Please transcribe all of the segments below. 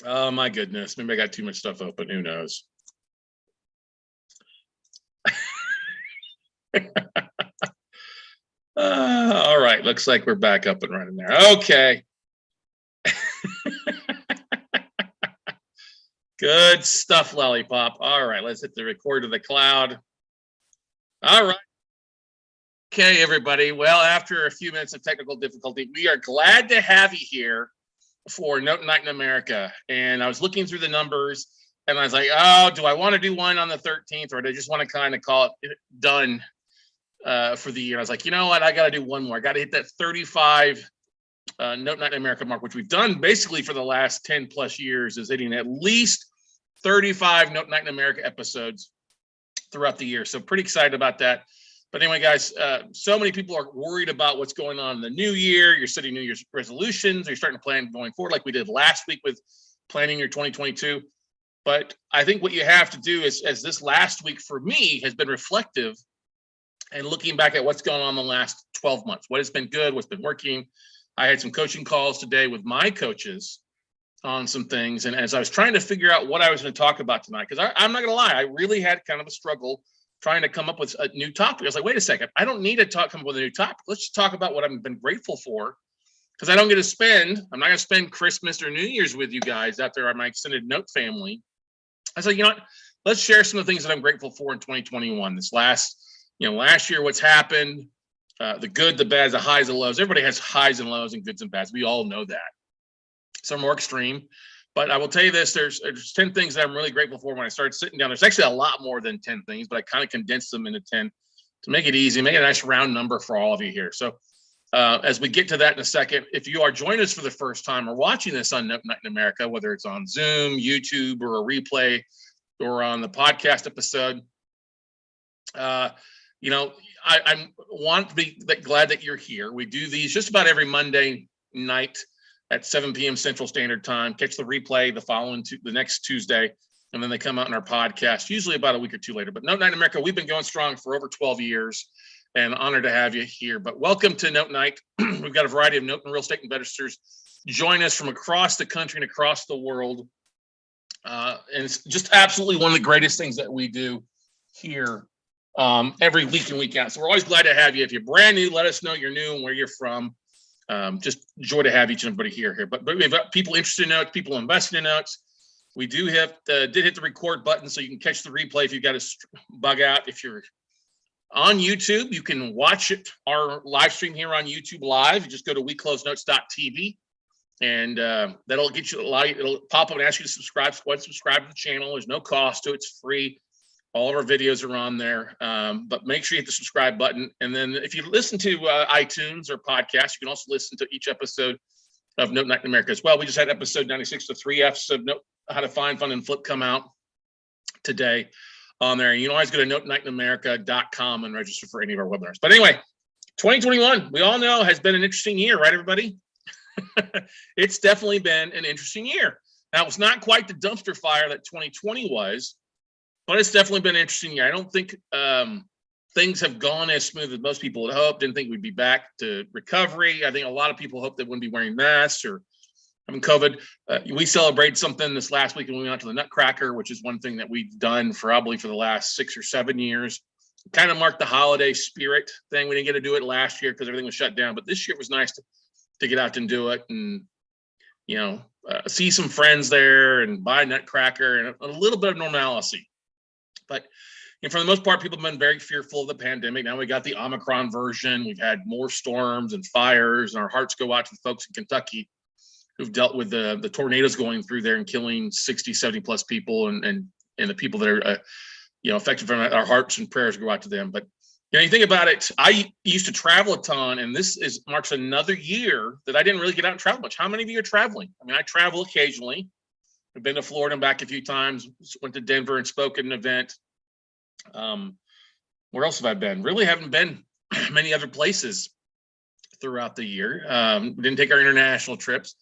Oh my goodness. Maybe I got too much stuff open. Who knows? All right. Looks like we're back up and running there. Okay. Good stuff, Lollipop. All right. Let's hit the record to the cloud. All right. Okay, everybody. Well, after a few minutes of technical difficulty, we are glad to have you here for Note Night in America. And I was looking through the numbers and I was like, oh, do I want to do one on the 13th or do I just want to kind of call it done for the year? I was like, you know what? I got to do one more. I got to hit that 35 Note Night in America mark, which we've done basically for the last 10 plus years, is hitting at least 35 Note Night in America episodes throughout the year. So pretty excited about that. But anyway, guys, so many people are worried about what's going on in the new year. You're setting New Year's resolutions. Or you're starting to plan going forward like we did last week with planning your 2022. But I think what you have to do is, as this last week for me has been reflective and looking back at what's going on the last 12 months, what has been good, what's been working. I had some coaching calls today with my coaches on some things. And as I was trying to figure out what I was going to talk about tonight, because I'm not going to lie, I really had kind of a struggle trying to come up with a new topic. I was like, wait a second, I don't need to come up with a new topic. Let's just talk about what I've been grateful for, because I don't get to spend, I'm not going to spend Christmas or New Year's with you guys out there on my extended Note family. I said, you know what, let's share some of the things that I'm grateful for in 2021. This last year, what's happened, the good, the bad, the highs, the lows. Everybody has highs and lows and goods and bads. We all know that. Some more extreme. But I will tell you this, there's 10 things that I'm really grateful for when I started sitting down. There's actually a lot more than 10 things, but I kind of condensed them into 10 to make it easy, make it a nice round number for all of you here. So as we get to that in a second, if you are joining us for the first time or watching this on Note Night in America, whether it's on Zoom, YouTube, or a replay, or on the podcast episode, I want to be glad that you're here. We do these just about every Monday night at 7 p.m. Central Standard Time. Catch the replay the next Tuesday, and then they come out in our podcast, usually about a week or two later. But Note Night in America, we've been going strong for over 12 years, and honored to have you here. But welcome to Note Night. We've got a variety of Note and real estate investors join us from across the country and across the world. And it's just absolutely one of the greatest things that we do here every week in, week out. So we're always glad to have you. If you're brand new, let us know you're new and where you're from. Just joy to have each and everybody here. But we've got people interested in notes, people investing in notes. We did hit the record button so you can catch the replay if you've got to bug out. If you're on YouTube, you can watch it, our live stream here on YouTube Live. You just go to weclosenotes.tv and that'll get you it'll pop up and ask you to subscribe. Go ahead and subscribe to the channel. There's no cost to it. It's free. All of our videos are on there, but make sure you hit the subscribe button. And then if you listen to iTunes or podcasts, you can also listen to each episode of Note Night in America as well. We just had episode 96 to 3 F's of Note, How to Find, Fund, and Flip come out today on there. And you can always go to notenightinamerica.com and register for any of our webinars. But anyway, 2021, we all know, has been an interesting year, right, everybody? It's definitely been an interesting year. Now, it's not quite the dumpster fire that 2020 was, but it's definitely been an interesting year. I don't think things have gone as smooth as most people had hoped. Didn't think we'd be back to recovery. I think a lot of people hoped they wouldn't be wearing masks or having COVID. We celebrated something this last week when we went out to the Nutcracker, which is one thing that we've done probably for the last 6 or 7 years. Kind of marked the holiday spirit thing. We didn't get to do it last year because everything was shut down. But this year it was nice to get out and do it and, see some friends there and buy a Nutcracker and a little bit of normalcy. But for the most part, people have been very fearful of the pandemic. Now we got the Omicron version. We've had more storms and fires, and our hearts go out to the folks in Kentucky who've dealt with the tornadoes going through there and killing 60, 70 plus people, and the people that are affected from it. Our hearts and prayers go out to them. But you think about it, I used to travel a ton, and this marks another year that I didn't really get out and travel much. How many of you are traveling? I mean, I travel occasionally. I've been to Florida and back a few times, went to Denver and spoke at an event. Where else have I been? Really haven't been many other places throughout the year. We didn't take our international trips.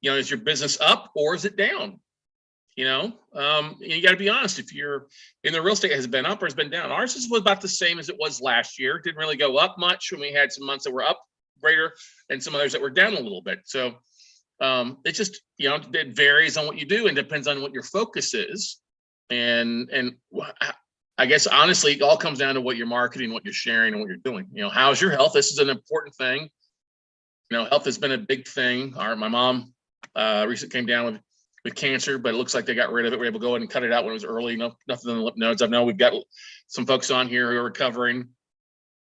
Is your business up or is it down? You got to be honest. If you're in the real estate, has it been up or has it been down? Ours was about the same as it was last year. It didn't really go up much when we had some months that were up greater and some others that were down a little bit. So It just, it varies on what you do and depends on what your focus is. And I guess honestly, it all comes down to what you're marketing, what you're sharing, and what you're doing. How's your health? This is an important thing. Health has been a big thing. My mom recently came down with cancer, but it looks like they got rid of it. We were able to go ahead and cut it out when it was early. Nothing in the lymph nodes. I know we've got some folks on here who are recovering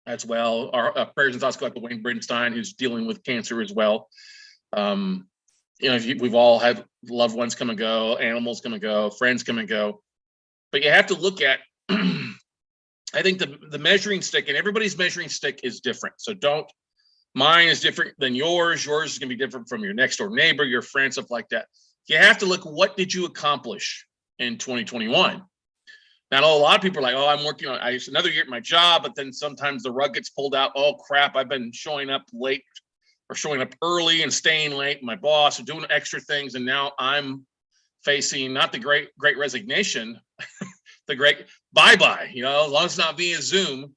as well. Our prayers and thoughts go out to Wayne Brinstein, who's dealing with cancer as well. We've all had loved ones come and go, animals come and go, friends come and go. But you have to look at, I think the measuring stick, and everybody's measuring stick is different. So mine is different than yours. Yours is going to be different from your next door neighbor, your friend, stuff like that. You have to look, what did you accomplish in 2021? Now, a lot of people are like, oh, I'm working on another year at my job, but then sometimes the rug gets pulled out. Oh, crap, I've been showing up late or showing up early and staying late. My boss is doing extra things. And now I'm facing not the great resignation, the great bye-bye, as long as it's not via Zoom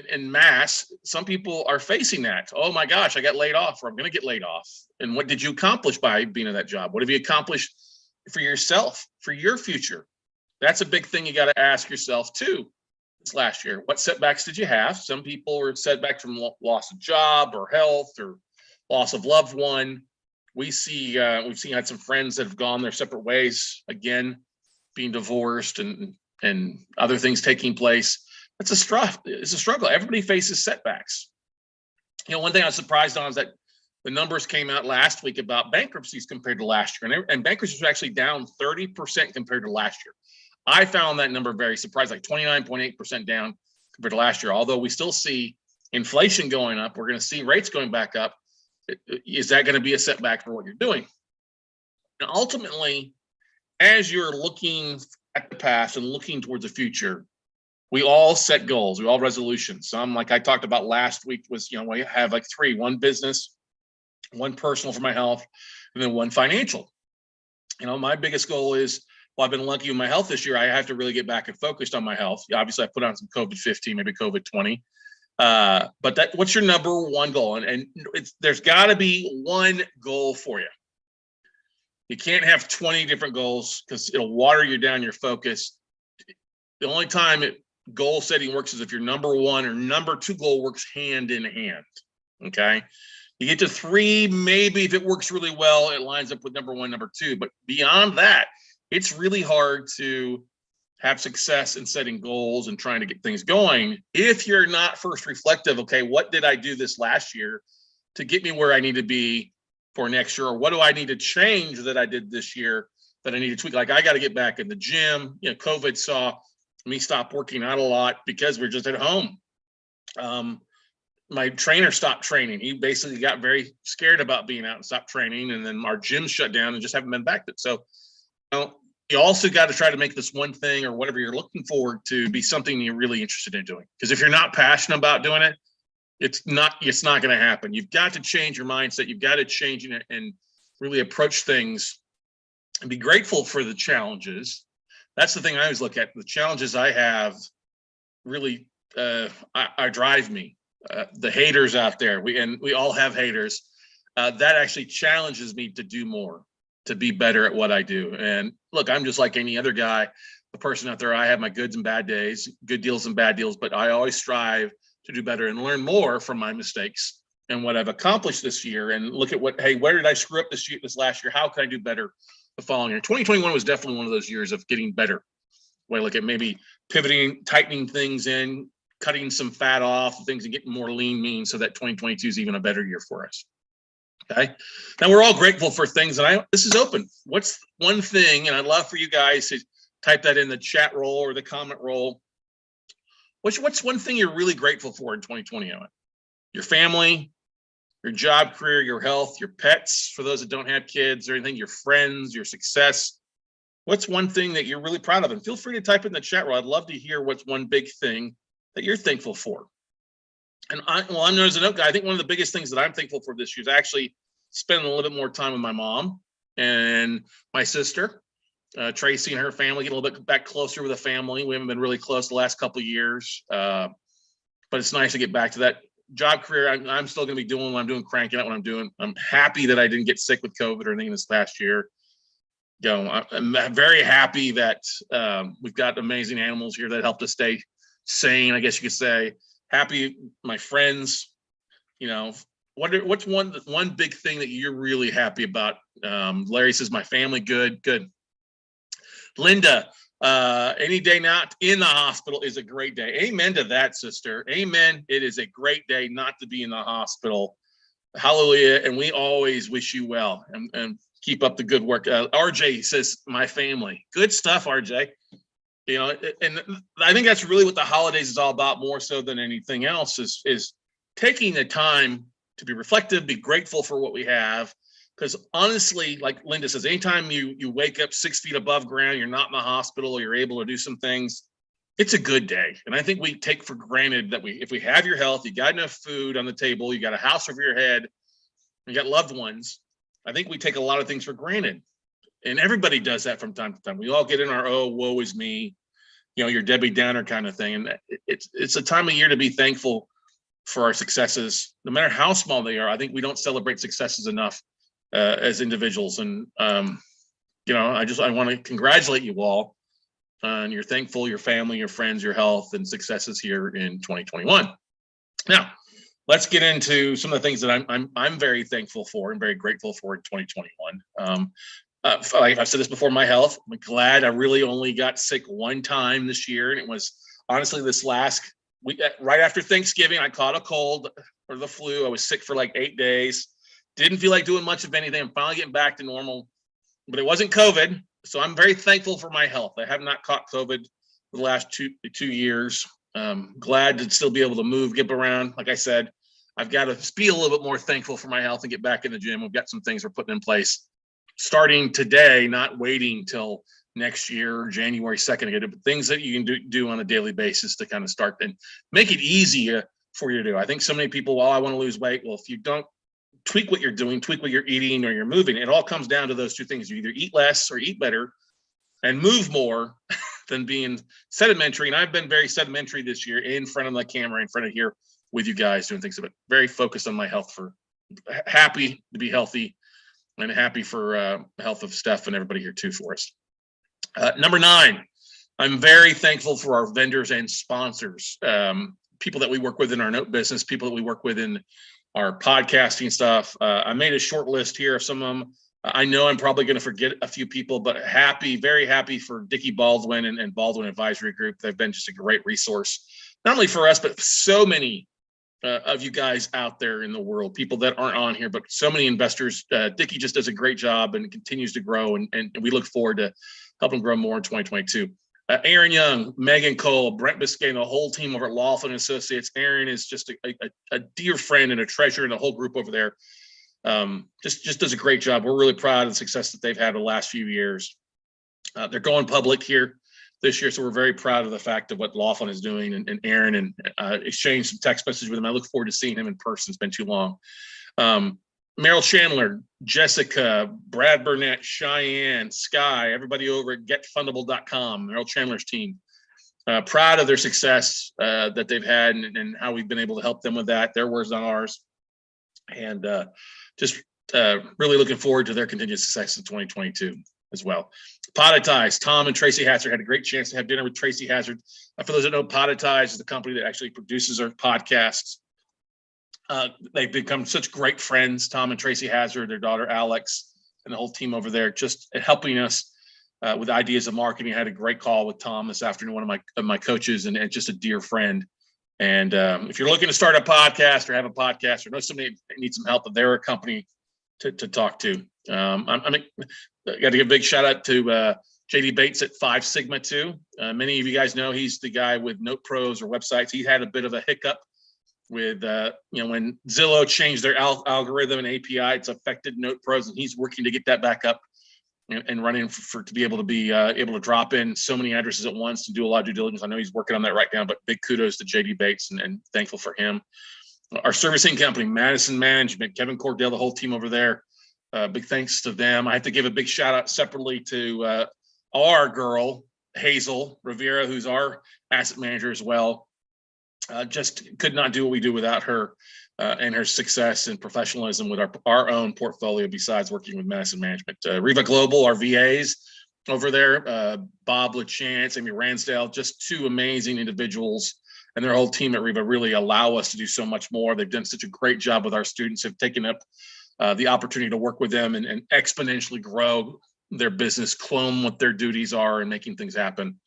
in mass. Some people are facing that. Oh my gosh, I got laid off, or I'm going to get laid off. And what did you accomplish by being in that job? What have you accomplished for yourself, for your future? That's a big thing you got to ask yourself too. This last year, what setbacks did you have? Some people were setbacks from loss of job or health or loss of loved one. We've had some friends that have gone their separate ways, again, being divorced and other things taking place. It's a struggle. Everybody faces setbacks. One thing I was surprised on is that the numbers came out last week about bankruptcies compared to last year, and bankruptcies were actually down 30% compared to last year. I found that number very surprising, like 29.8% down compared to last year. Although we still see inflation going up, we're going to see rates going back up. Is that going to be a setback for what you're doing? And ultimately, as you're looking at the past and looking towards the future, we all set goals. We all resolutions. Some, like I talked about last week, was, we have like three: one business, one personal for my health, and then one financial. My biggest goal is, well, I've been lucky with my health this year. I have to really get back and focused on my health. Obviously, I put on some COVID-15, maybe COVID-20. But what's your number one goal? And there's got to be one goal for you. You can't have 20 different goals because it'll water you down your focus. The only time goal setting works is if your number one or number two goal works hand in hand. Okay. You get to three, maybe if it works really well, it lines up with number one, number two. But beyond that, it's really hard to have success in setting goals and trying to get things going if you're not first reflective. Okay, what did I do this last year to get me where I need to be for next year? Or what do I need to change that I did this year that I need to tweak? Like, I got to get back in the gym. COVID saw me stop working out a lot because we're just at home. My trainer stopped training. He basically got very scared about being out and stopped training. And then our gym shut down and just haven't been back to it. So, you also got to try to make this one thing or whatever you're looking forward to be something you're really interested in doing. Because if you're not passionate about doing it, it's not going to happen. You've got to change your mindset. You've got to change it and really approach things and be grateful for the challenges. That's the thing I always look at. The challenges I have really drive me. The haters out there, we all have haters. That actually challenges me to do more, to be better at what I do. And look, I'm just like any other guy, the person out there. I have my goods and bad days, good deals and bad deals, but I always strive to do better and learn more from my mistakes and what I've accomplished this year, and look at where did I screw up this last year? How can I do better the following year? 2021 was definitely one of those years of getting better. When I look at maybe pivoting, tightening things in, cutting some fat off things and getting more lean, mean, so that 2022 is even a better year for us. Okay. Now we're all grateful for things, and this is open. What's one thing, and I'd love for you guys to type that in the chat roll or the comment roll. What's one thing you're really grateful for in 2020? Your family, your job, career, your health, your pets, for those that don't have kids or anything, your friends, your success. What's one thing that you're really proud of? And feel free to type in the chat roll. I'd love to hear what's one big thing that you're thankful for. And I'm known as a note guy. I think one of the biggest things that I'm thankful for this year is actually spending a little bit more time with my mom and my sister, Tracy and her family, get a little bit back closer with the family. We haven't been really close the last couple of years, but it's nice to get back to job career, I'm still going to be doing what I'm doing, cranking out what I'm doing. I'm happy that I didn't get sick with COVID or anything this past year. I'm very happy that we've got amazing animals here that helped us stay sane, I guess you could say. Happy, my friends. What's one big thing that you're really happy about? Larry says, my family, good. Linda, any day not in the hospital is a great day. Amen to that, sister. Amen. It is a great day not to be in the hospital. Hallelujah. And we always wish you well and keep up the good work. RJ says, my family. Good stuff, RJ. And I think that's really what the holidays is all about, more so than anything else, is taking the time to be reflective, be grateful for what we have. Because honestly, like Linda says, anytime you wake up 6 feet above ground, you're not in the hospital, or you're able to do some things, it's a good day. And I think we take for granted that if we have your health, you got enough food on the table, you got a house over your head, you got loved ones. I think we take a lot of things for granted. And everybody does that from time to time. We all get in our, oh, woe is me, your Debbie Downer kind of thing. And it's a time of year to be thankful for our successes, no matter how small they are. I think we don't celebrate successes enough as individuals. And, I want to congratulate you all on your thankful, your family, your friends, your health, and successes here in 2021. Now, let's get into some of the things that I'm very thankful for and very grateful for in 2021. Like I've said this before, my health. I'm glad I really only got sick one time this year, and it was honestly this last week, right after Thanksgiving. I caught a cold or the flu. I was sick for like 8 days. Didn't feel like doing much of anything. I'm finally getting back to normal, but it wasn't COVID. So I'm very thankful for my health. I have not caught COVID for the last two years. Glad to still be able to move, get around. Like I said, I've got to be a little bit more thankful for my health and get back in the gym. We've got some things we're putting in place starting today, not waiting till next year, January 2nd, to get it, but things that you can do on a daily basis to kind of start and make it easier for you to do. I think so many people, well, I want to lose weight. Well, if you don't tweak what you're doing, tweak what you're eating or you're moving, it all comes down to those two things. You either eat less or eat better and move more than being sedimentary. And I've been very sedimentary this year in front of the camera, in front of here with you guys doing things, but very focused on my health, happy to be healthy and happy for the health of Steph and everybody here too for us. Number 9, I'm very thankful for our vendors and sponsors, people that we work with in our note business, people that we work with in our podcasting stuff. I made a short list here of some of them. I know I'm probably going to forget a few people, but very happy for Dickie Baldwin and Baldwin Advisory Group. They've been just a great resource, not only for us, but so many of you guys out there in the world, people that aren't on here, but so many investors. Dickie just does a great job and continues to grow, and we look forward to helping grow more in 2022. Aaron Young, Megan Cole, Brent Biscayne, the whole team over at Laughlin Associates. Aaron is just a dear friend and a treasure, and the whole group over there just does a great job. We're really proud of the success that they've had the last few years. They're going public here this year, so we're very proud of the fact of what Laughlin is doing, and Aaron, and exchanged some text messages with him. I look forward to seeing him in person. It's been too long. Meryl Chandler, Jessica, Brad Burnett, Cheyenne, Sky, everybody over at getfundable.com, Meryl Chandler's team. Proud of their success that they've had and how we've been able to help them with that. Their words, not ours. And just really looking forward to their continued success in 2022 as well. Potatize, Tom and Tracy Hazard had a great chance to have dinner with Tracy Hazard. For those that know, Potatize is the company that actually produces our podcasts. They've become such great friends, Tom and Tracy Hazard, their daughter Alex, and the whole team over there, just helping us with ideas of marketing. I had a great call with Tom this afternoon, one of my coaches, and just a dear friend. And if you're looking to start a podcast or have a podcast or know somebody that needs some help, they're a company to talk to. I got to give a big shout out to JD Bates at 5 Sigma too. Many of you guys know he's the guy with Note Pros or websites. He had a bit of a hiccup with when Zillow changed their algorithm and API, it's affected Note Pros, and he's working to get that back up and running to be able to drop in so many addresses at once to do a lot of due diligence. I know he's working on that right now, but big kudos to JD Bates and thankful for him. Our servicing company, Madison Management, Kevin Cordell, the whole team over there. Big thanks to them. I have to give a big shout out separately to our girl, Hazel Rivera, who's our asset manager as well. just could not do what we do without her and her success and professionalism with our own portfolio besides working with Madison Management. Riva Global, our VAs over there, Bob LaChance, Amy Ransdale, just two amazing individuals, and their whole team at Riva really allow us to do so much more. They've done such a great job with our students, have taken up the opportunity to work with them and exponentially grow their business, clone what their duties are and making things happen.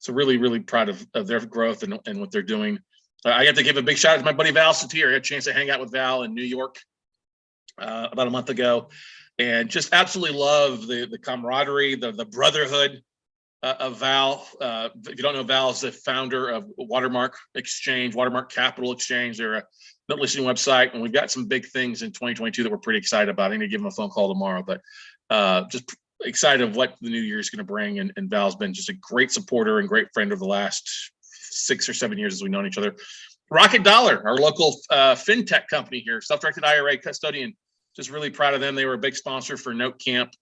So really, really proud of their growth and what they're doing. I have to give a big shout out to my buddy Val Satir. I had a chance to hang out with Val in New York about a month ago, and just absolutely love the camaraderie, the brotherhood of Val. If you don't know, Val is the founder of Watermark Capital Exchange. They're a note listing website, and we've got some big things in 2022 that we're pretty excited about. I need to give him a phone call tomorrow, but just excited of what the new year is going to bring. And Val's been just a great supporter and great friend over the last 6 or 7 years as we've known each other. Rocket Dollar, our local fintech company here, self-directed IRA custodian. Just really proud of them. They were a big sponsor for Note Camp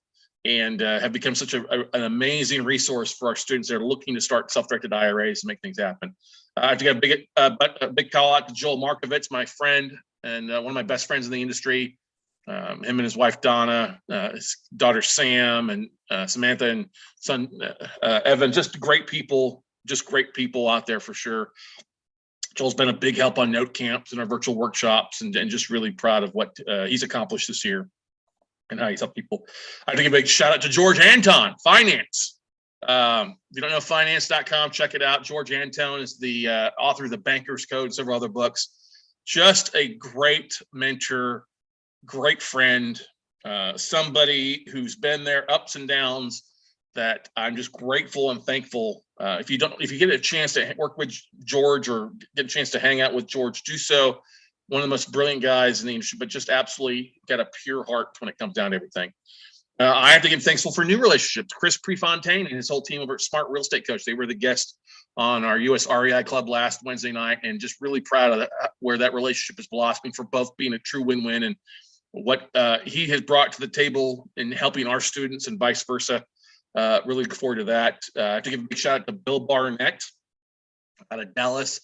and have become such an amazing resource for our students that are looking to start self-directed IRAs and make things happen. I have to give a big call out to Joel Markovitz, my friend and one of my best friends in the industry. Him and his wife Donna, his daughter Sam, and Samantha and son Evan. Just great people out there for sure. Joel's been a big help on Note Camps and our virtual workshops, and just really proud of what he's accomplished this year and how he's helped people. I have to give a big shout out to George Anton, Finance. If you don't know finance.com, check it out. George Anton is the author of The Banker's Code and several other books. Just a great mentor, great friend, somebody who's been there ups and downs that I'm just grateful and thankful. If you get a chance to work with George or get a chance to hang out with George, do so. One of the most brilliant guys in the industry, but just absolutely got a pure heart when it comes down to everything. I have to give thankful for new relationships. Chris Prefontaine and his whole team over at Smart Real Estate Coach. They were the guest on our US REI Club last Wednesday night, and just really proud of where that relationship is blossoming for both being a true win-win and what he has brought to the table in helping our students and vice versa. Really look forward to that. To give a big shout out to Bill Barnett out of Dallas.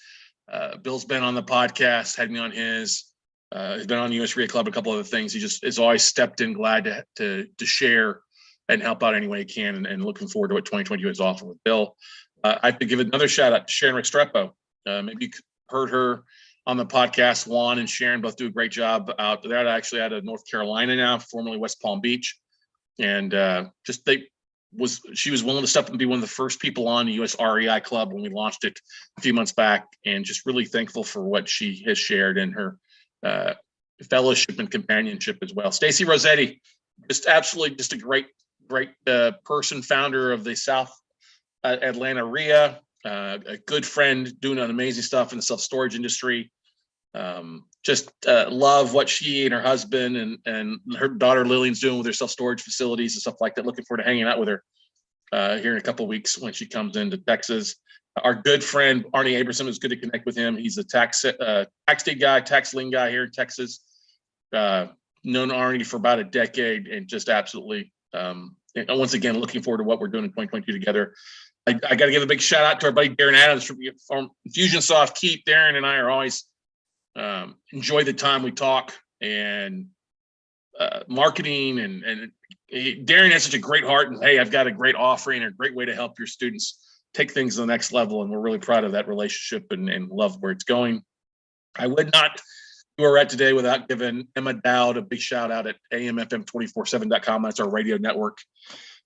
Bill's been on the podcast, had me on his. He's been on US REIA Club, a couple other things. He just is always stepped in, glad to share and help out any way he can, and looking forward to what 2022 is offering with Bill. I have to give another shout out to Sharon Restrepo. Maybe you heard her on the podcast. Juan and Sharon both do a great job out there. Actually out of North Carolina now, formerly West Palm Beach, and she was willing to step up and be one of the first people on the US REI Club when we launched it a few months back, and just really thankful for what she has shared in her fellowship and companionship as well. Stacy Rossetti, just absolutely just a great person, founder of the South Atlanta REIA, a good friend doing an amazing stuff in the self-storage industry. Just love what she and her husband and her daughter Lillian's doing with their self-storage facilities and stuff like that. Looking forward to hanging out with her here in a couple of weeks when she comes into Texas. Our good friend Arnie Aberson, is good to connect with him. He's a tax deed guy, tax lien guy here in Texas. Known Arnie for about a decade, and just absolutely once again looking forward to what we're doing in 2022 together. I got to give a big shout out to our buddy Darren Adams from Infusionsoft. Keith, Darren, and I are always enjoy the time we talk and marketing, and Darren has such a great heart, and hey, I've got a great offering and a great way to help your students take things to the next level, and we're really proud of that relationship and love where it's going. I would not be where we're at today without giving Emma Dowd a big shout out at amfm247.com. That's our radio network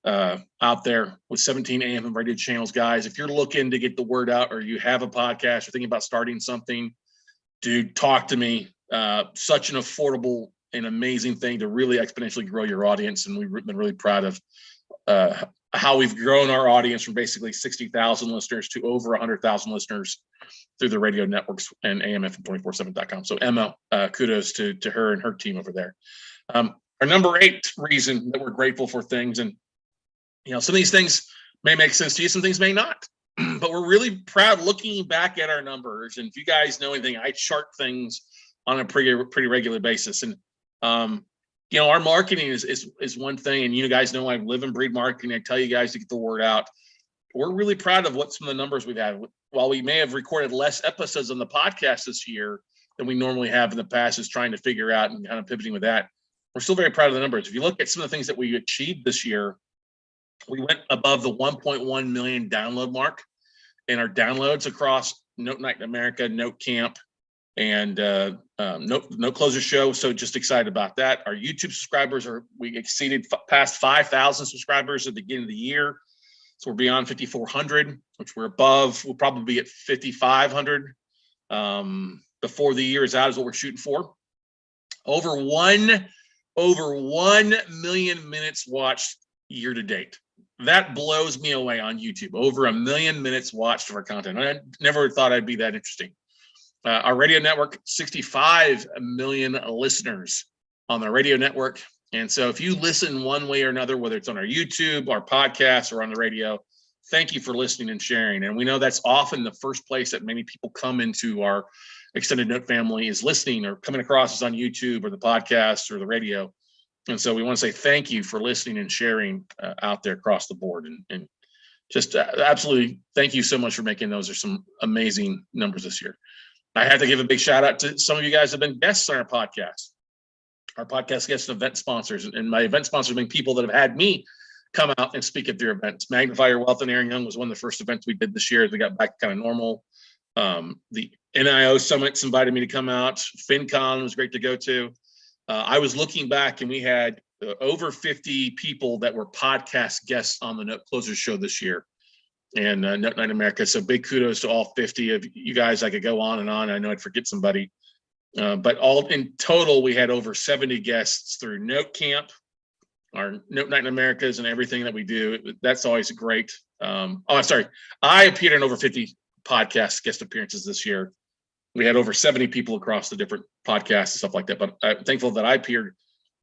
out there with 17 AM radio channels. Guys, if you're looking to get the word out, or you have a podcast or thinking about starting something, dude, talk to me. Such an affordable and amazing thing to really exponentially grow your audience. And we've been really proud of how we've grown our audience from basically 60,000 listeners to over 100,000 listeners through the radio networks and amfm247.com. So Emma, kudos to her and her team over there. Our number 8 reason that we're grateful for things, and some of these things may make sense to you, some things may not. But we're really proud looking back at our numbers. And if you guys know anything, I chart things on a pretty regular basis. And our marketing is one thing. And you guys know I live and breathe marketing. I tell you guys to get the word out. We're really proud of what some of the numbers we've had. while we may have recorded less episodes on the podcast this year than we normally have in the past, is trying to figure out and kind of pivoting with that. We're still very proud of the numbers. If you look at some of the things that we achieved this year, we went above the 1.1 million download mark in our downloads across Note Night in America, Note Camp, and Note Closer Show. So just excited about that. Our YouTube subscribers we exceeded past 5,000 subscribers at the beginning of the year. So we're beyond 5,400, which we're above. We'll probably be at 5,500 before the year is out, is what we're shooting for. Over 1 million minutes watched year to date. That blows me away on YouTube. Over 1 million minutes watched of our content. I never thought I'd be that interesting. Our radio network, 65 million listeners on the radio network. And so if you listen one way or another, whether it's on our YouTube, our podcast, or on the radio, thank you for listening and sharing. And we know that's often the first place that many people come into our extended Note family, is listening or coming across us on YouTube or the podcast or the radio. And so we want to say thank you for listening and sharing out there across the board. And just absolutely thank you so much for making those. Are some amazing numbers this year. I have to give a big shout out to some of you guys who have been guests on our podcast. Our podcast guests and event sponsors. And my event sponsors being people that have had me come out and speak at their events. Magnify Your Wealth and Aaron Young was one of the first events we did this year as we got back kind of normal. The NIO Summits invited me to come out. FinCon was great to go to. I was looking back and we had over 50 people that were podcast guests on the Note Closer Show this year. And Note Night America. So big kudos to all 50 of you guys. I could go on and on. I know I'd forget somebody. But all in total, we had over 70 guests through Note Camp, our Note Night in Americas, and everything that we do. That's always great. I appeared in over 50 podcast guest appearances this year. We had over 70 people across the different podcasts and stuff like that. But I'm thankful that I appeared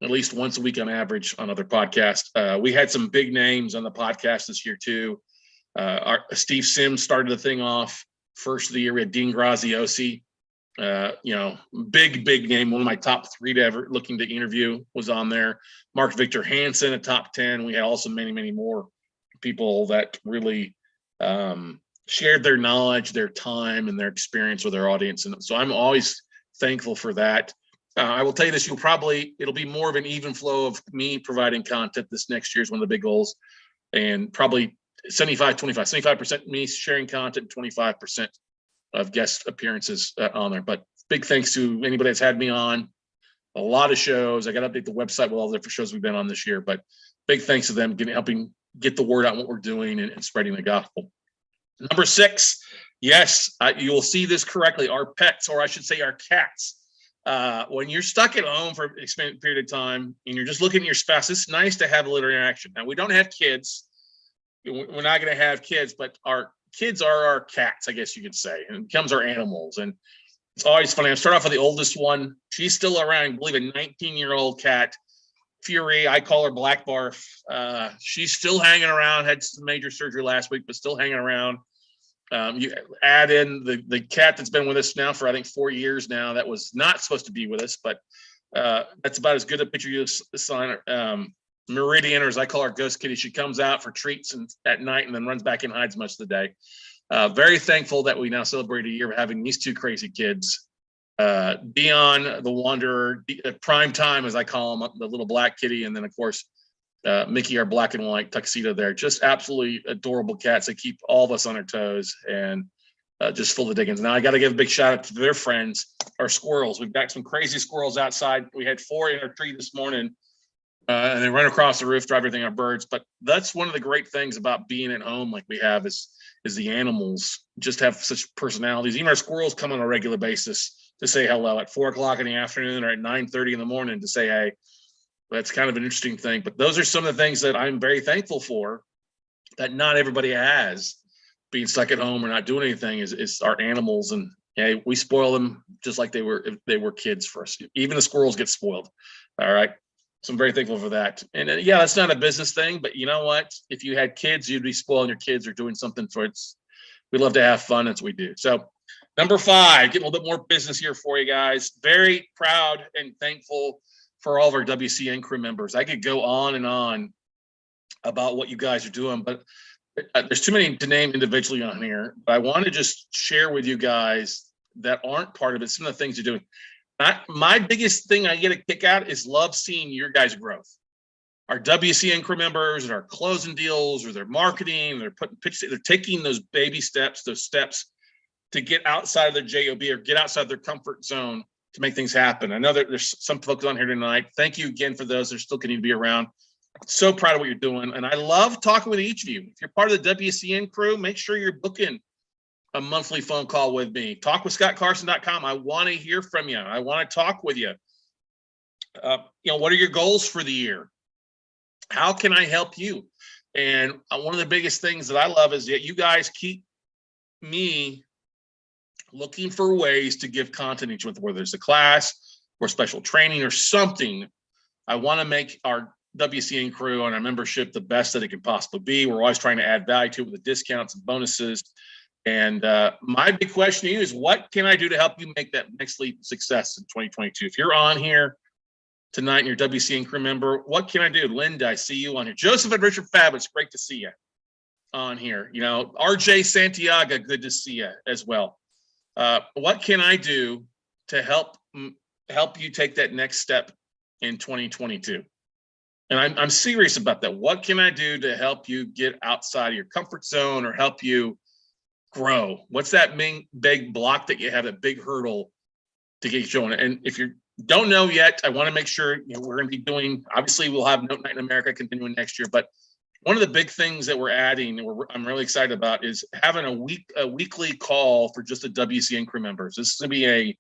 at least once a week on average on other podcasts. We had some big names on the podcast this year too. Our Steve Sims started the thing off first of the year. We had Dean Graziosi, big name. One of my top 3 to ever looking to interview was on there. Mark Victor Hansen, a top 10. We had also many more people that really shared their knowledge, their time, and their experience with their audience. And so I'm always thankful for that. I will tell you this, it'll be more of an even flow of me providing content. This next year is one of the big goals, and probably 75% me sharing content, 25% of guest appearances on there. But big thanks to anybody that's had me on a lot of shows. I got to update the website with all the different shows we've been on this year, but big thanks to them helping get the word out on what we're doing and spreading the gospel. Number 6, yes, you will see this correctly. Our pets, or I should say our cats. When you're stuck at home for an extended period of time and you're just looking at your spouse, it's nice to have a little interaction. Now, we don't have kids. We're not going to have kids, but our kids are our cats, I guess you could say, and it becomes our animals. And it's always funny. I start off with the oldest one. She's still around, I believe, a 19-year-old cat, Fury. I call her Black Barf. She's still hanging around, had some major surgery last week, but still hanging around. You add in the cat that's been with us now for, I think, 4 years now, that was not supposed to be with us, but that's about as good a picture you sign. Meridian, or as I call her, Ghost Kitty. She comes out for treats at night and then runs back and hides much of the day. Very thankful that we now celebrate a year of having these 2 crazy kids. Dion, the Wanderer, Prime Time, as I call him, the little black kitty, and then, of course, Mickey, our black and white tuxedo there. Just absolutely adorable cats that keep all of us on our toes and just full of dickens. Now, I got to give a big shout out to their friends, our squirrels. We've got some crazy squirrels outside. We had 4 in our tree this morning. And they run across the roof, drive everything, our birds. But that's one of the great things about being at home like we have is the animals just have such personalities. Even our squirrels come on a regular basis to say hello at 4 o'clock in the afternoon or at 9:30 in the morning to say, hey. That's kind of an interesting thing. But those are some of the things that I'm very thankful for that not everybody has. Being stuck at home or not doing anything is our animals. And hey, we spoil them just like they were kids for us. Even the squirrels get spoiled. All right. So I'm very thankful for that. And yeah, that's not a business thing, but you know what? If you had kids, you'd be spoiling your kids or doing something for it. We love to have fun. That's what we do. So number 5, get a little bit more business here for you guys. Very proud and thankful for all of our WCN crew members. I could go on and on about what you guys are doing, but there's too many to name individually on here, but I want to just share with you guys that aren't part of it some of the things you're doing. My biggest thing I get a kick out is love seeing your guys' growth. Our WCN crew members and our closing deals or their marketing, they're putting pitches, they're taking those baby steps, those steps to get outside of their JOB or get outside their comfort zone to make things happen. I know that there's some folks on here tonight. Thank you again for those that are still continuing to be around. So proud of what you're doing. And I love talking with each of you. If you're part of the WCN crew, make sure you're booking a monthly phone call with me. Talkwithscottcarson.com. I want to hear from you. I want to talk with you. What are your goals for the year? How can I help you? And one of the biggest things that I love is that you guys keep me looking for ways to give content each month, whether it's a class or special training or something. I want to make our WCN crew and our membership the best that it can possibly be. We're always trying to add value to it with the discounts and bonuses. And my big question to you is, what can I do to help you make that next leap of success in 2022? If you're on here tonight and you're a WCN crew member, what can I do? Linda, I see you on here. Joseph and Richard Fab, it's great to see you on here. RJ Santiago, good to see you as well. What can I do to help you take that next step in 2022? And I'm serious about that. What can I do to help you get outside of your comfort zone or help you grow? What's that big block that you have, that big hurdle to get you going? And if you don't know yet, I want to make sure we're going to be doing, obviously we'll have Note Night in America continuing next year, but one of the big things that we're adding, and I'm really excited about, is having a weekly call for just the WCN crew members. This is going to be a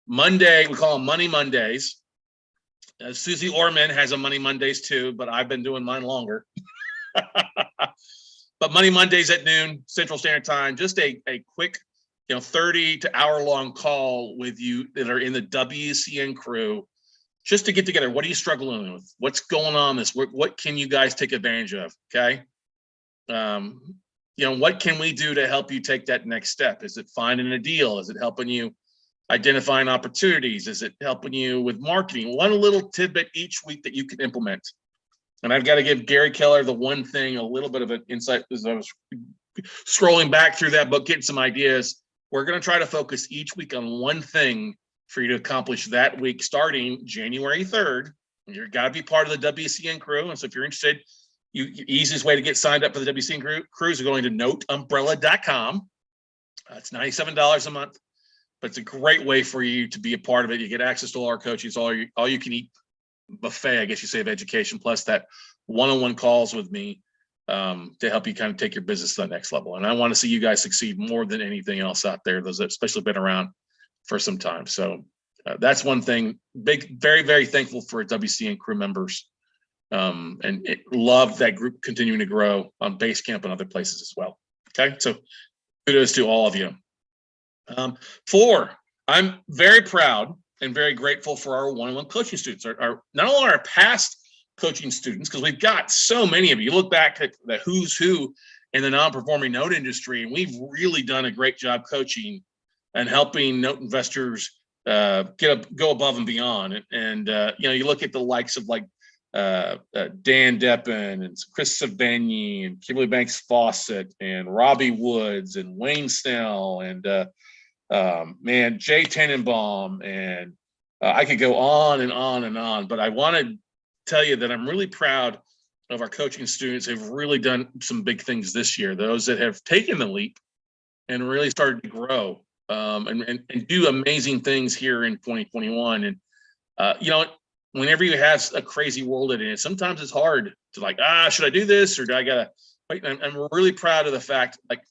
Monday. We call them Money Mondays. Susie Orman has a Money Mondays too, but I've been doing mine longer. But Money Mondays at noon Central Standard Time, just a quick 30 to hour long call with you that are in the WCN crew, just to get together. What are you struggling with? What's going on what can you guys take advantage of? Okay. What can we do to help you take that next step? Is it finding a deal? Is it helping you identifying opportunities? Is it helping you with marketing? One little tidbit each week that you can implement. And I've got to give Gary Keller the one thing, a little bit of an insight as I was scrolling back through that book, getting some ideas. We're going to try to focus each week on one thing for you to accomplish that week, starting January 3rd. You've got to be part of the WCN crew. And so if you're interested, the easiest way to get signed up for the WCN crew is going to noteumbrella.com. It's $97 a month, but it's a great way for you to be a part of it. You get access to all our coaches, all you can eat buffet, I guess you say, of education, plus that one-on-one calls with me to help you kind of take your business to the next level. And I want to see you guys succeed more than anything else out there, those that especially been around for some time. So that's one thing. Big, very, very thankful for WCN crew members, and love that group continuing to grow on Basecamp and other places as well. Okay, so kudos to all of you. 4, I'm very proud and very grateful for our one-on-one coaching students, our not only our past coaching students, because we've got so many of you. You look back at the who's who in the non-performing note industry, and we've really done a great job coaching and helping note investors go above and beyond. And you look at the likes of like Dan Deppen and Chris Savigny and Kimberly Banks Fawcett and Robbie Woods and Wayne Snell and Jay Tenenbaum, and I could go on and on and on. But I want to tell you that I'm really proud of our coaching students. Have really done some big things this year. Those that have taken the leap and really started to grow and do amazing things here in 2021. And whenever you have a crazy world in it, sometimes it's hard to like, should I do this or do I gotta wait? I'm really proud of the fact, like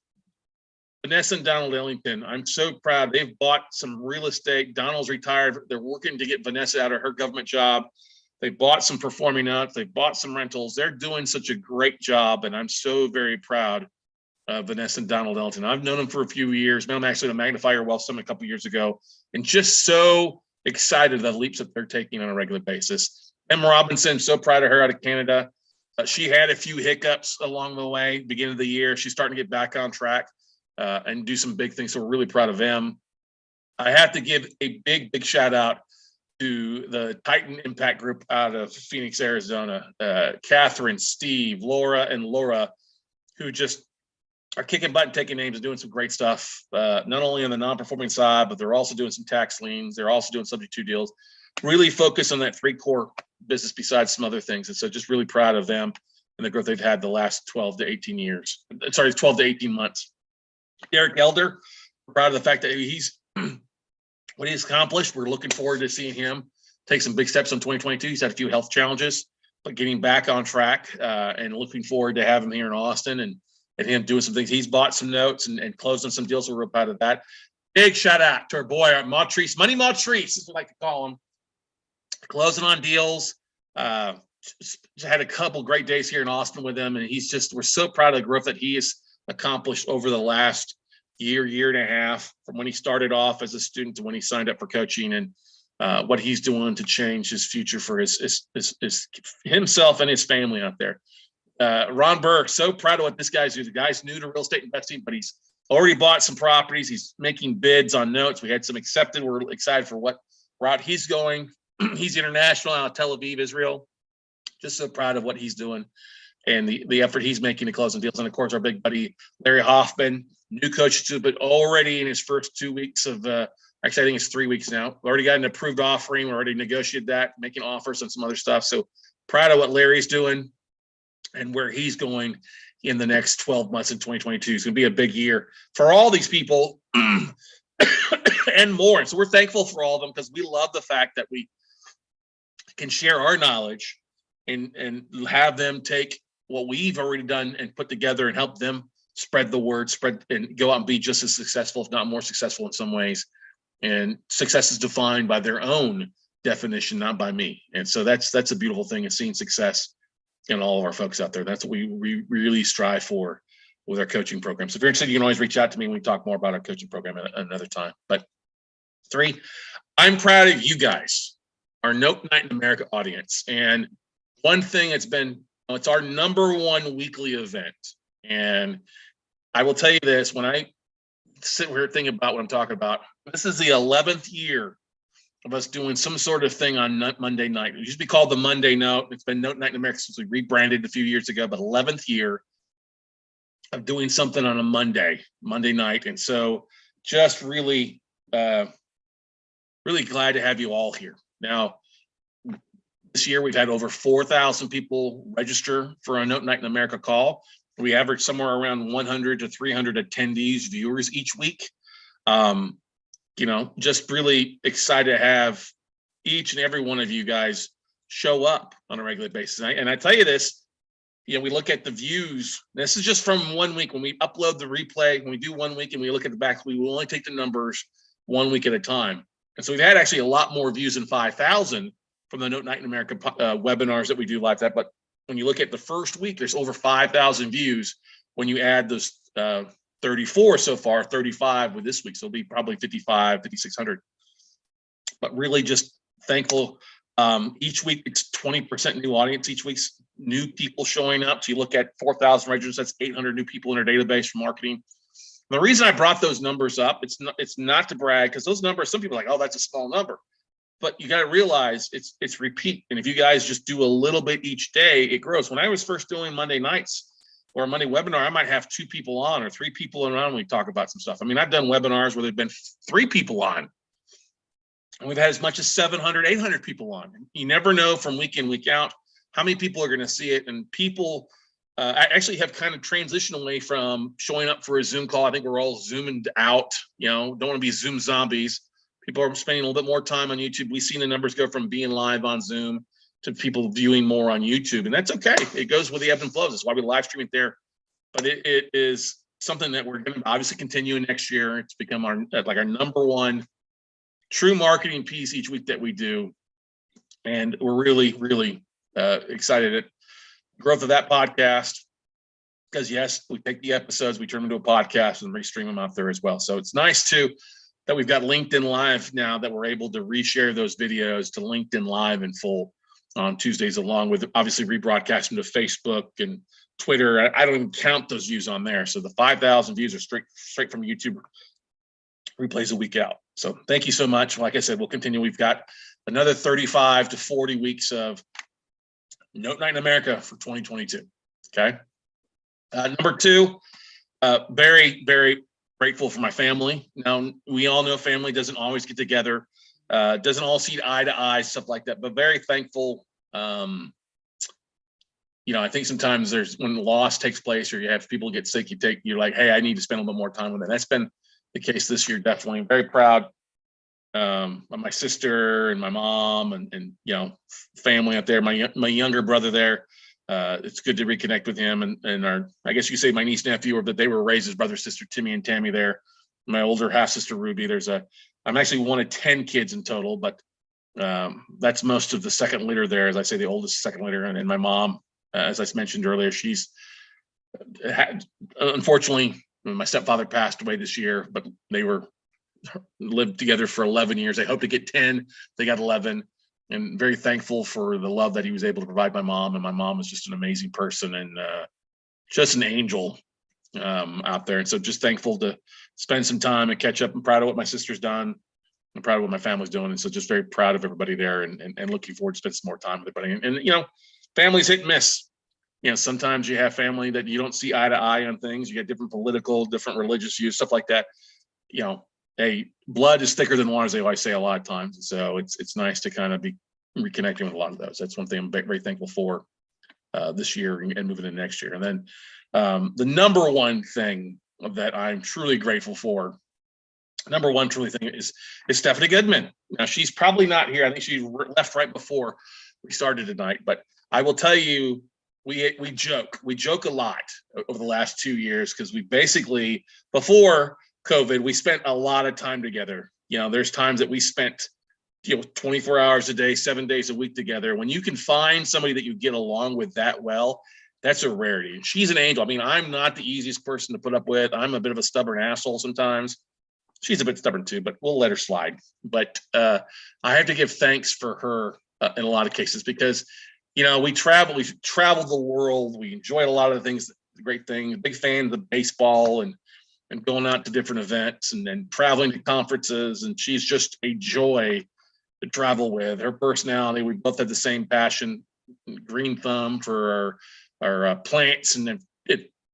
Vanessa and Donald Ellington, I'm so proud. They've bought some real estate. Donald's retired. They're working to get Vanessa out of her government job. They bought some performing arts. They bought some rentals. They're doing such a great job, and I'm so very proud of Vanessa and Donald Ellington. I've known them for a few years. Met them actually at a Magnifier Wealth Summit a couple years ago, and just so excited the leaps that they're taking on a regular basis. Em Robinson, so proud of her out of Canada. She had a few hiccups along the way, beginning of the year. She's starting to get back on track and do some big things. So we're really proud of them. I have to give a big shout out to the Titan Impact Group out of Phoenix, Arizona. Catherine, Steve, Laura, and Laura who just are kicking butt and taking names and doing some great stuff, not only on the non-performing side, but they're also doing some tax liens. They're also doing subject to deals, really focus on that 3 core business besides some other things. And so just really proud of them and the growth they've had the last 12 to 18 years. Sorry, 12 to 18 months. Derek Elder, proud of the fact that he's what he's accomplished. We're looking forward to seeing him take some big steps in 2022. He's had a few health challenges, but getting back on track and looking forward to have him here in Austin and him doing some things. He's bought some notes and closed on some deals. So we're proud of that. Big shout out to our boy, Montrese, Money Montrese, is what I like to call him. Closing on deals. Just had a couple great days here in Austin with him. And we're so proud of the growth that he has accomplished over the last year and a half, from when he started off as a student to when he signed up for coaching, and what he's doing to change his future for his himself and his family out there. Ron Burke, so proud of what this guy's doing. The guy's new to real estate investing, but he's already bought some properties. He's making bids on notes. We had some accepted. We're excited for what route he's going. He's international out of Tel Aviv, Israel. Just so proud of what he's doing and the effort he's making to closing deals. And of course, our big buddy, Larry Hoffman, new coach too, but already in his first 2 weeks of, actually, I think it's 3 weeks now. We already got an approved offering. We already negotiated that, making offers on some other stuff. So proud of what Larry's doing and where he's going in the next 12 months in 2022. It's going to be a big year for all these people and more. And so we're thankful for all of them, because we love the fact that we can share our knowledge and have them take what we've already done and put together and help them spread the word, and go out and be just as successful, if not more successful in some ways. And success is defined by their own definition, not by me. And so that's a beautiful thing, is seeing success in all of our folks out there. That's what we really strive for with our coaching program. So if you're interested, you can always reach out to me and we talk more about our coaching program at another time. But 3, I'm proud of you guys, our Note Night in America audience. And one thing that's been, it's our #1 weekly event. And I will tell you this, when I sit here thinking about what I'm talking about, this is the 11th year of us doing some sort of thing on Monday night. It used to be called the Monday Note. It's been Note Night in America since we rebranded a few years ago, but 11th year of doing something on a Monday night. And so just really, really glad to have you all here. Now, this year, we've had over 4,000 people register for a Note Night in America call. We average somewhere around 100 to 300 attendees, viewers each week. Just really excited to have each and every one of you guys show up on a regular basis. And I tell you this, we look at the views. This is just from 1 week. When we upload the replay, when we do 1 week and we look at the back, we will only take the numbers 1 week at a time. And so we've had actually a lot more views than 5,000 from the Note Night in America webinars that we do like that. But when you look at the first week, there's over 5,000 views. When you add those 34 so far, 35 with this week, so it'll be probably 5,600. But really just thankful. Each week, it's 20% new audience. Each week's new people showing up. So you look at 4,000 registrants, that's 800 new people in our database for marketing. The reason I brought those numbers up, it's not to brag, because those numbers, some people are like, oh, that's a small number. But you got to realize it's repeat. And if you guys just do a little bit each day, it grows. When I was first doing Monday nights or a Monday webinar, I might have 2 people on or 3 people on when we talk about some stuff. I mean, I've done webinars where there've been 3 people on. And we've had as much as 700, 800 people on. You never know from week in, week out, how many people are going to see it. And people I actually have kind of transitioned away from showing up for a Zoom call. I think we're all zoomed out, don't want to be Zoom zombies. People are spending a little bit more time on YouTube. We've seen the numbers go from being live on Zoom to people viewing more on YouTube, and that's okay. It goes with the ebbs and flows. That's why we live stream it there. But it is something that we're going to obviously continue next year. It's become our #1 true marketing piece each week that we do, and we're really, really excited at the growth of that podcast. Because yes, we take the episodes, we turn them into a podcast and restream them out there as well. So it's nice too that we've got LinkedIn Live now, that we're able to reshare those videos to LinkedIn Live in full on Tuesdays, along with obviously rebroadcasting to Facebook and Twitter. I don't even count those views on there. So the 5,000 views are straight from YouTube replays a week out. So thank you so much. Like I said, we'll continue. We've got another 35 to 40 weeks of Note Night in America for 2022. Okay. Number two, very, very grateful for my family. Now, we all know family doesn't always get together, doesn't all see eye to eye, stuff like that, but very thankful. I think sometimes when loss takes place or you have people get sick, you're like, hey, I need to spend a little bit more time with them. That's been the case this year, definitely. I'm very proud of my sister and my mom and family up there, my younger brother there. It's good to reconnect with him and I guess you say my niece, nephew, or that they were raised as brother, sister, Timmy and Tammy there. My older half sister, Ruby. I'm actually one of 10 kids in total, but that's most of the second litter there. As I say, the oldest second litter, and my mom, as I mentioned earlier, she's unfortunately, my stepfather passed away this year, but they lived together for 11 years. They hope to get 10. They got 11, and very thankful for the love that he was able to provide my mom. And my mom is just an amazing person and just an angel out there. And so just thankful to spend some time and catch up. I'm proud of what my sister's done. I'm proud of what my family's doing. And so just very proud of everybody there and looking forward to spend some more time with everybody. And families hit and miss. Sometimes you have family that you don't see eye to eye on things. You get different political, different religious views, stuff like that. Hey, blood is thicker than water, as they always say a lot of times. And so it's nice to kind of be reconnecting with a lot of those. That's one thing I'm very thankful for this year and moving into next year. And then the number one thing that I'm truly grateful for, is Stephanie Goodman. Now, she's probably not here. I think she left right before we started tonight. But I will tell you, we joke a lot over the last 2 years because we basically, before COVID, we spent a lot of time together. There's times that we spent 24 hours a day, 7 days a week together. When you can find somebody that you get along with that well, that's a rarity. And she's an angel. I mean, I'm not the easiest person to put up with. I'm a bit of a stubborn asshole sometimes. She's a bit stubborn too, but we'll let her slide. But I have to give thanks for her in a lot of cases because, we've traveled the world. We enjoyed a lot of the things, great things, big fan of the baseball and going out to different events and then traveling to conferences. And she's just a joy to travel with. Her personality, we both had the same passion, green thumb for our plants, and then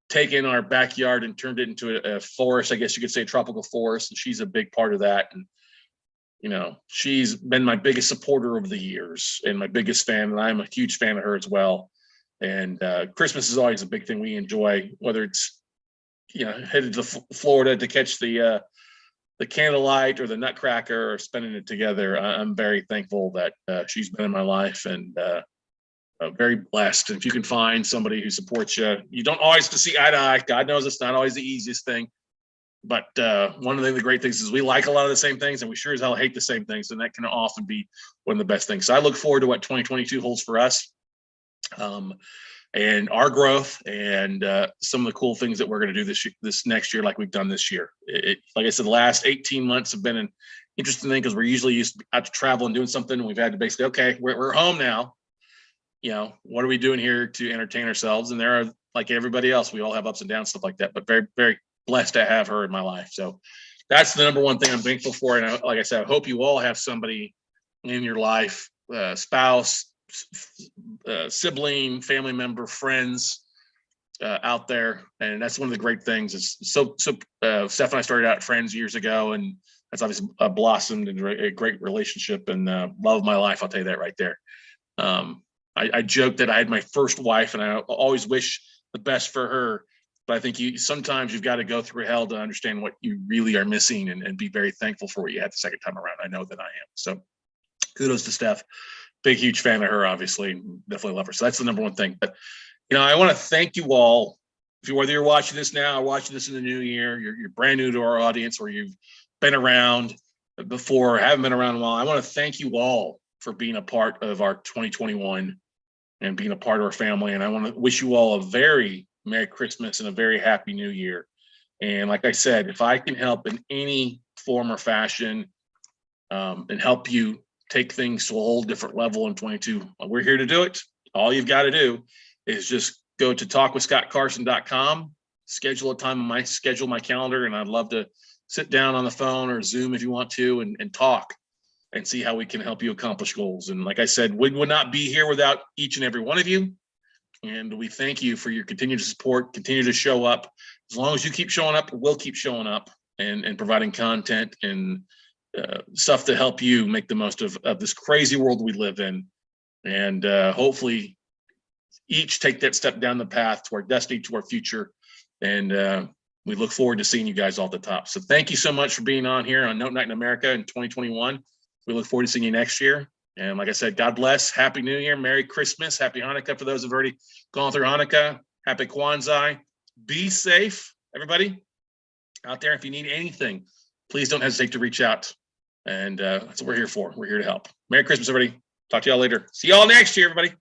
taken our backyard and turned it into a forest. I guess you could say a tropical forest. And she's a big part of that. And, she's been my biggest supporter over the years and my biggest fan. And I'm a huge fan of her as well. And Christmas is always a big thing we enjoy, whether it's, headed to Florida to catch the candlelight or the nutcracker or spending it together. I'm very thankful that she's been in my life and very blessed. And if you can find somebody who supports you, you don't always have to see eye to eye. God knows it's not always the easiest thing. But one of the great things is we like a lot of the same things and we sure as hell hate the same things. And that can often be one of the best things. So I look forward to what 2022 holds for us and our growth and some of the cool things that we're going to do this next year like we've done this year. Like I said, the last 18 months have been an interesting thing because we're usually used to out to travel and doing something. And we've had to basically, okay, we're home now. What are we doing here to entertain ourselves? And there are, like everybody else, we all have ups and downs, stuff like that, but very, very blessed to have her in my life. So that's the number one thing I'm thankful for. And like I said, I hope you all have somebody in your life, spouse, sibling, family member, friends out there. And that's one of the great things is Steph and I started out friends years ago, and that's obviously blossomed into a great relationship and love of my life. I'll tell you that right there. I joke that I had my first wife and I always wish the best for her, but I think sometimes you've got to go through hell to understand what you really are missing and be very thankful for what you had the second time around. I know that I am. So kudos to Steph. Big, huge fan of her, obviously. Definitely love her. So that's the number one thing. But, I want to thank you all. Whether you're watching this now or watching this in the new year, you're brand new to our audience or you've been around before or haven't been around a while, I want to thank you all for being a part of our 2021 and being a part of our family. And I want to wish you all a very Merry Christmas and a very Happy New Year. And like I said, if I can help in any form or fashion and help you take things to a whole different level in 22, we're here to do it. All you've got to do is just go to talkwithscottcarson.com, schedule a time on my calendar, and I'd love to sit down on the phone or Zoom if you want to and talk and see how we can help you accomplish goals. And like I said, we would not be here without each and every one of you. And we thank you for your continued support, continue to show up. As long as you keep showing up, we'll keep showing up and providing content and stuff to help you make the most of this crazy world we live in. And hopefully each take that step down the path to our destiny, to our future. And we look forward to seeing you guys all at the top. So thank you so much for being on here on Note Night in America in 2021. We look forward to seeing you next year. And like I said, God bless. Happy New Year. Merry Christmas. Happy Hanukkah for those who've already gone through Hanukkah. Happy Kwanzaa. Be safe, everybody out there. If you need anything, please don't hesitate to reach out. And that's what we're here for. We're here to help. Merry Christmas, everybody. Talk to y'all later. See y'all next year, everybody.